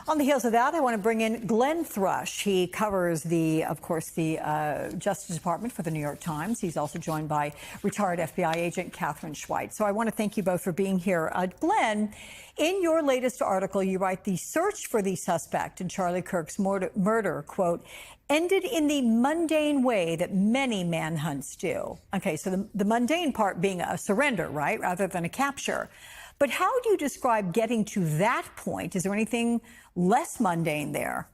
On the heels of that, I want to bring in Glenn Thrush. He covers of course, the Justice Department for the New York Times. He's also joined by retired FBI agent Katherine Schweit. So I want to thank you both for being here. Glenn, in your latest article, you write the search for the suspect in Charlie Kirk's murder, quote, ended in the mundane way that many manhunts do. Okay, so the mundane part being a surrender, right, rather than a capture. But how do you describe getting to that point? Is there anything less mundane there?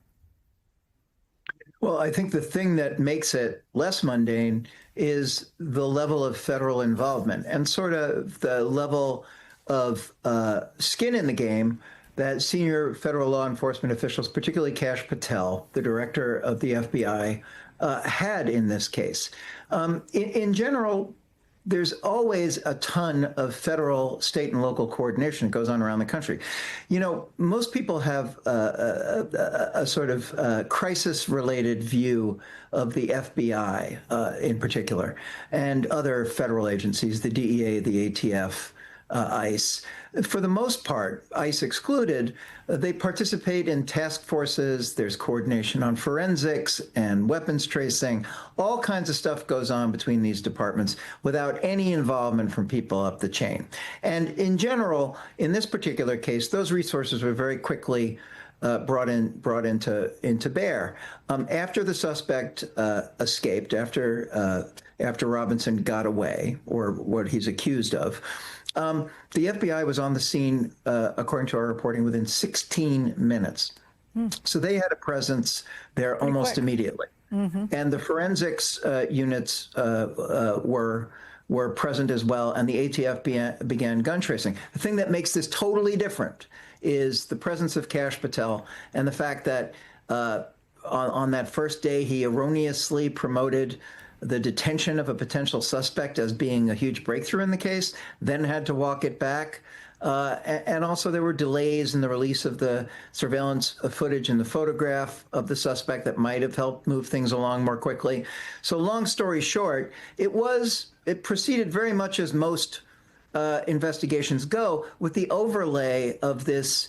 Well, I think the thing that makes it less mundane is the level of federal involvement and sort of the level of skin in the game that senior federal law enforcement officials, particularly Kash Patel, the director of the FBI, had in this case. In general, there's always a ton of federal, state, and local coordination that goes on around the country. You know, most people have a sort of crisis-related view of the FBI in particular, and other federal agencies, the DEA, the ATF, ICE. For the most part, ICE excluded, they participate in task forces. There's coordination on forensics and weapons tracing. All kinds of stuff goes on between these departments without any involvement from people up the chain. And in general, in this particular case, those resources were very quickly brought into bear. After the suspect escaped, after Robinson got away, or what he's accused of, the FBI was on the scene, according to our reporting, within 16 minutes. So they had a presence there almost immediately. And the forensics units were present as well, and the ATF began gun tracing. The thing that makes this totally different is the presence of Kash Patel and the fact that on that first day, he erroneously promoted the detention of a potential suspect as being a huge breakthrough in the case, then had to walk it back. And also there were delays in the release of the surveillance footage and the photograph of the suspect that might have helped move things along more quickly. So long story short, it proceeded very much as most investigations go, with the overlay of this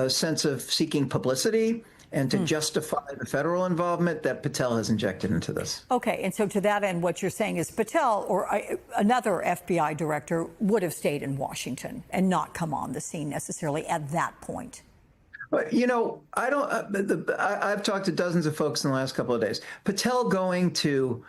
sense of seeking publicity and to justify the federal involvement that Patel has injected into this. Okay, and so to that end, what you're saying is Patel or another FBI director would have stayed in Washington and not come on the scene necessarily at that point. You know, I've talked to dozens of folks in the last couple of days. Patel going to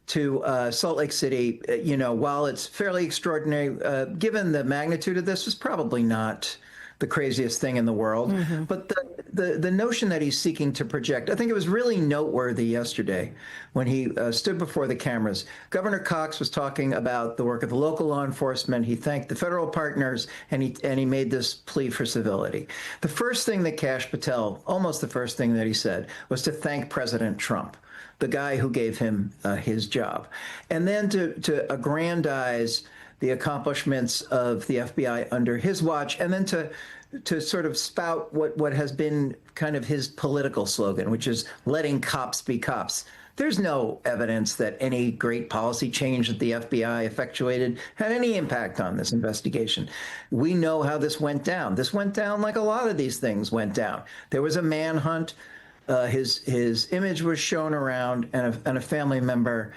Salt Lake City, you know, while it's fairly extraordinary, given the magnitude of this, was probably not the craziest thing in the world. But the notion that he's seeking to project, I think it was really noteworthy yesterday when he stood before the cameras. Governor Cox was talking about the work of the local law enforcement. He thanked the federal partners, and he made this plea for civility. The first thing that Kash Patel, almost the first thing that he said, was to thank President Trump, the guy who gave him his job. And then to aggrandize the accomplishments of the FBI under his watch, and then to sort of spout what has been kind of his political slogan, which is letting cops be cops. There's no evidence that any great policy change that the FBI effectuated had any impact on this investigation. We know how this went down. This went down like a lot of these things went down. There was a manhunt. His image was shown around, and a family member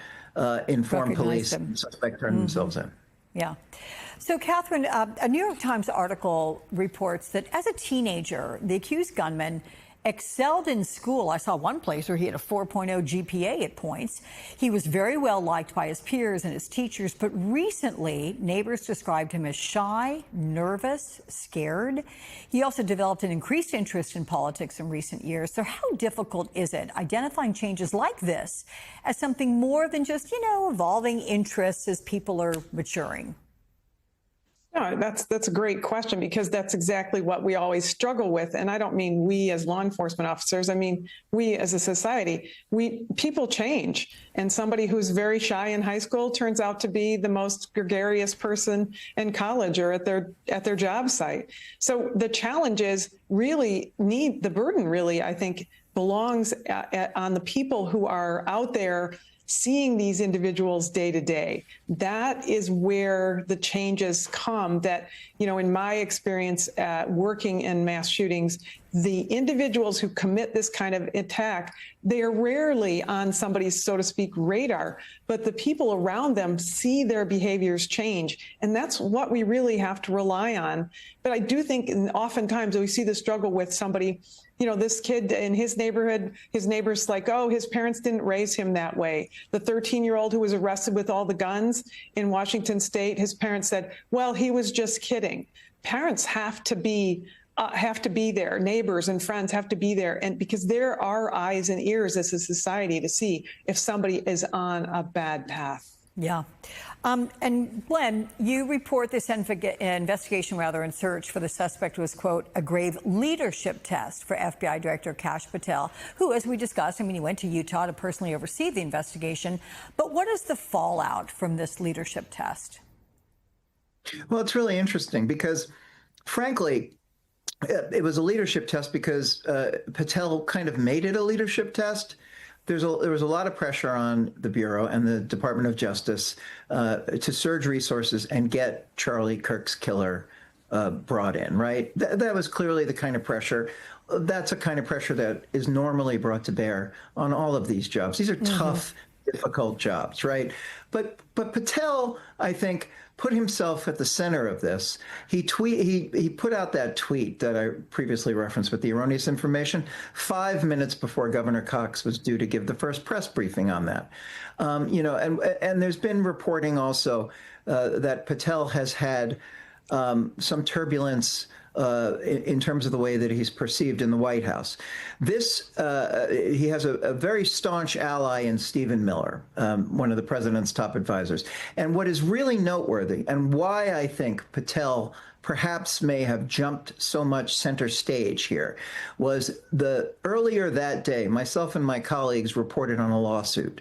informed police, and the suspect turned themselves in. Yeah. So, Katherine, a New York Times article reports that as a teenager, the accused gunman excelled in school. I saw one place where he had a 4.0 GPA at points. He was very well liked by his peers and his teachers, but recently neighbors described him as shy, nervous, scared. He also developed an increased interest in politics in recent years. So how difficult is it identifying changes like this as something more than just, you know, evolving interests as people are maturing? No, that's a great question, because that's exactly what we always struggle with. And I don't mean we as law enforcement officers. I mean, we as a society, people change. And somebody who's very shy in high school turns out to be the most gregarious person in college or at their job site. So the challenge is the burden really, I think, belongs on the people who are out there seeing these individuals day to day, that is where the changes come. That, in my experience working in mass shootings, the individuals who commit this kind of attack, they are rarely on somebody's, so to speak, radar, but the people around them see their behaviors change. And that's what we really have to rely on. But I do think oftentimes we see the struggle with somebody, this kid in his neighborhood, his neighbor's like, oh, his parents didn't raise him that way. The 13-year-old who was arrested with all the guns in Washington State, his parents said, well, he was just kidding. Parents have to be there. Neighbors and friends have to be there. And because there are eyes and ears as a society to see if somebody is on a bad path. Yeah. And Glenn, you report this investigation and search for the suspect was, quote, a grave leadership test for FBI Director Kash Patel, who, as we discussed, he went to Utah to personally oversee the investigation. But what is the fallout from this leadership test? Well, it's really interesting because, frankly, it was a leadership test because Patel kind of made it a leadership test. There was a lot of pressure on the Bureau and the Department of Justice to surge resources and get Charlie Kirk's killer brought in, right? That was clearly the kind of pressure. That's a kind of pressure that is normally brought to bear on all of these jobs. These are tough, difficult jobs, right? But Patel, I think, put himself at the center of this. He put out that tweet that I previously referenced with the erroneous information 5 minutes before Governor Cox was due to give the first press briefing on that. And there's been reporting also that Patel has had some turbulence in terms of the way that he's perceived in the White House. He has a very staunch ally in Stephen Miller, one of the president's top advisors. And what is really noteworthy, and why I think Patel perhaps may have jumped so much center stage here, was earlier that day, myself and my colleagues reported on a lawsuit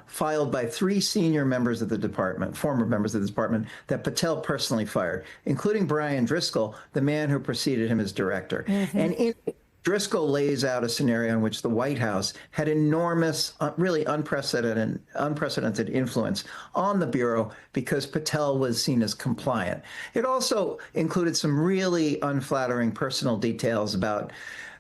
filed by 3 senior members of the department, former members of the department, that Patel personally fired, including Brian Driscoll, the man who preceded him as director. And Driscoll lays out a scenario in which the White House had enormous, really unprecedented influence on the Bureau because Patel was seen as compliant. It also included some really unflattering personal details about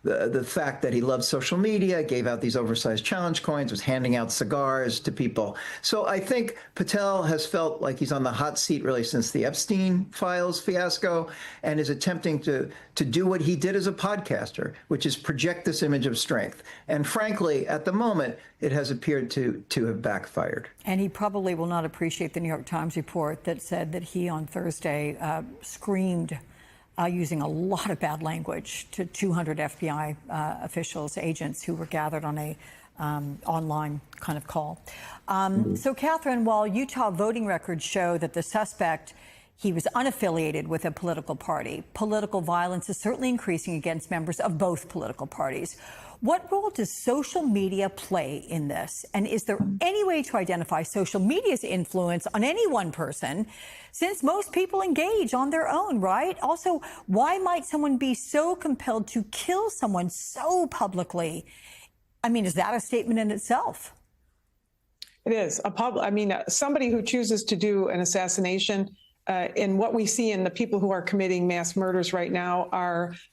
the fact that he loved social media, gave out these oversized challenge coins, was handing out cigars to people. So I think Patel has felt like he's on the hot seat really since the Epstein files fiasco, and is attempting to do what he did as a podcaster, which is project this image of strength. And frankly, at the moment, it has appeared to have backfired. And he probably will not appreciate the New York Times report that said that he on Thursday screamed using a lot of bad language to 200 FBI officials, agents who were gathered on a online kind of call. So, Catherine, while Utah voting records show that the suspect, he was unaffiliated with a political party, political violence is certainly increasing against members of both political parties. What role does social media play in this? And is there any way to identify social media's influence on any one person, since most people engage on their own, right? Also, why might someone be so compelled to kill someone so publicly? I mean, is that a statement in itself? It is. Somebody who chooses to do an assassination, and what we see in the people who are committing mass murders right now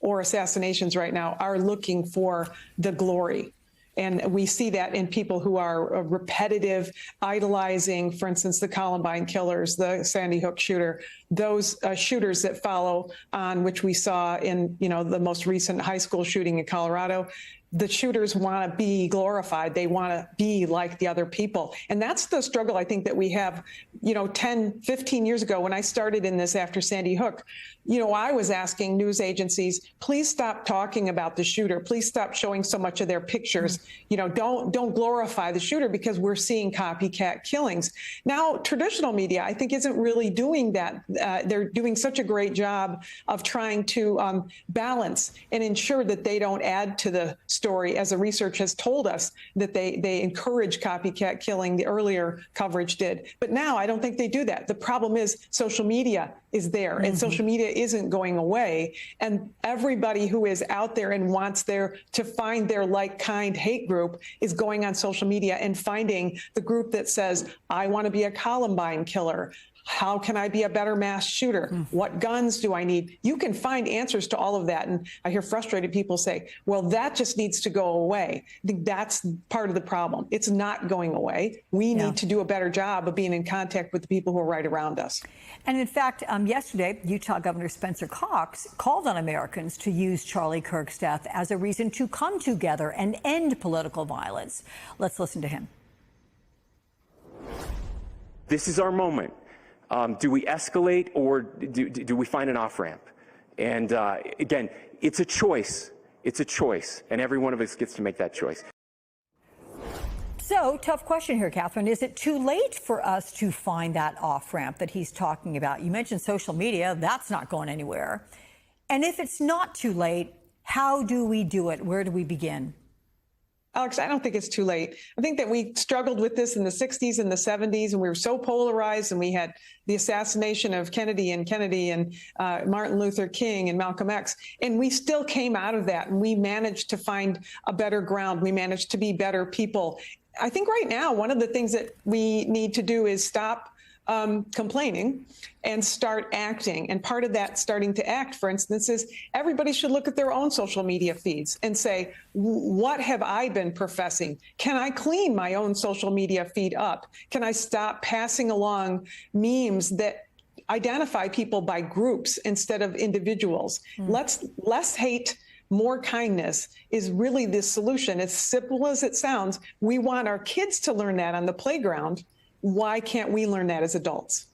or assassinations right now are looking for the glory. And we see that in people who are repetitive, idolizing, for instance, the Columbine killers, the Sandy Hook shooter, those shooters that follow on, which we saw in, the most recent high school shooting in Colorado. The shooters want to be glorified. They want to be like the other people. And that's the struggle I think that we have, 10, 15 years ago when I started in this after Sandy Hook, I was asking news agencies, please stop talking about the shooter. Please stop showing so much of their pictures. Don't glorify the shooter because we're seeing copycat killings. Now, traditional media, I think, isn't really doing that they're doing such a great job of trying to balance and ensure that they don't add to the story, as the research has told us that they encourage copycat killing. The earlier coverage did. But now I don't think they do that. The problem is social media is there, and social media isn't going away. And everybody who is out there and wants to find their like-kind hate group is going on social media and finding the group that says, I want to be a Columbine killer. How can I be a better mass shooter? What guns do I need? You can find answers to all of that. And I hear frustrated people say, well, that just needs to go away. I think that's part of the problem. It's not going away. We need to do a better job of being in contact with the people who are right around us. And in fact, yesterday, Utah Governor Spencer Cox called on Americans to use Charlie Kirk's death as a reason to come together and end political violence. Let's listen to him. This is our moment. Do we escalate, or do we find an off-ramp? And again, it's a choice. It's a choice, and every one of us gets to make that choice. So, tough question here, Catherine. Is it too late for us to find that off-ramp that he's talking about? You mentioned social media. That's not going anywhere. And if it's not too late, how do we do it? Where do we begin? Alex, I don't think it's too late. I think that we struggled with this in the 60s and the 70s, and we were so polarized, and we had the assassination of Kennedy and Martin Luther King and Malcolm X, and we still came out of that, and we managed to find a better ground. We managed to be better people. I think right now, one of the things that we need to do is stop complaining and start acting. And part of that starting to act, for instance, is everybody should look at their own social media feeds and say, what have I been professing? Can I clean my own social media feed up? Can I stop passing along memes that identify people by groups instead of individuals? Less hate, more kindness is really the solution. As simple as it sounds, we want our kids to learn that on the playground. Why can't we learn that as adults?